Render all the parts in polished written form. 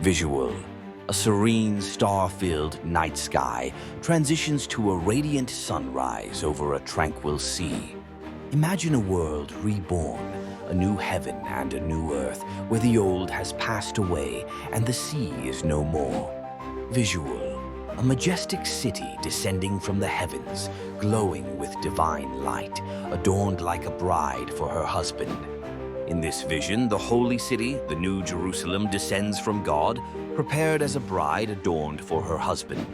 Visual. A serene, star-filled night sky transitions to a radiant sunrise over a tranquil sea. Imagine a world reborn, a new heaven and a new earth, where the old has passed away and the sea is no more. Visual. A majestic city descending from the heavens, glowing with divine light, adorned like a bride for her husband. In this vision, the holy city, the New Jerusalem, descends from God, prepared as a bride adorned for her husband.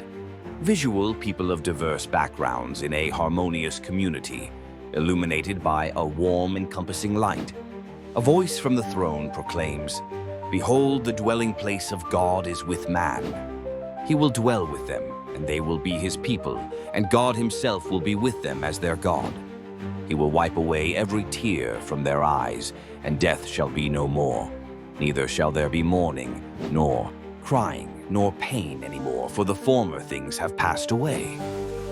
Visual. People of diverse backgrounds in a harmonious community, illuminated by a warm, encompassing light. A voice from the throne proclaims, "Behold, the dwelling place of God is with man. He will dwell with them, and they will be his people, and God himself will be with them as their God. He will wipe away every tear from their eyes, and death shall be no more. Neither shall there be mourning, nor crying, nor pain anymore, for the former things have passed away."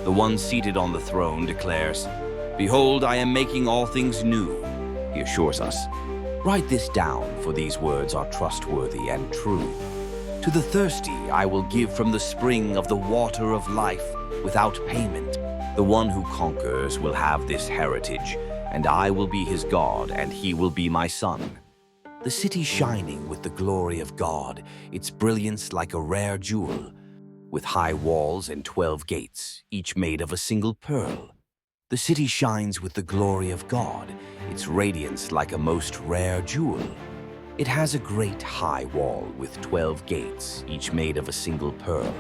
The one seated on the throne declares, "Behold, I am making all things new," he assures us. Write this down, for these words are trustworthy and true. "To the thirsty I will give from the spring of the water of life without payment. The one who conquers will have this heritage, and I will be his God, and he will be my son." The city shining with the glory of God, its brilliance like a rare jewel, with high walls and 12 gates, each made of a single pearl. The city shines with the glory of God, its radiance like a most rare jewel. It has a great high wall with 12 gates, each made of a single pearl.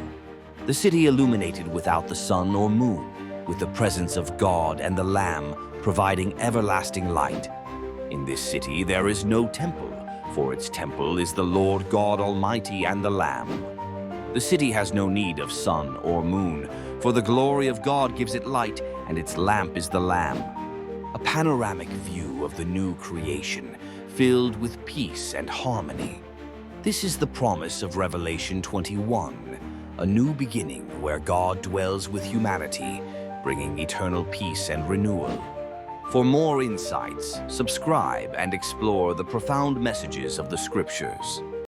The city illuminated without the sun or moon, with the presence of God and the Lamb providing everlasting light. In this city there is no temple, for its temple is the Lord God Almighty and the Lamb. The city has no need of sun or moon, for the glory of God gives it light, and its lamp is the Lamb. A panoramic view of the new creation, filled with peace and harmony. This is the promise of Revelation 21, a new beginning where God dwells with humanity, bringing eternal peace and renewal. For more insights, subscribe and explore the profound messages of the Scriptures.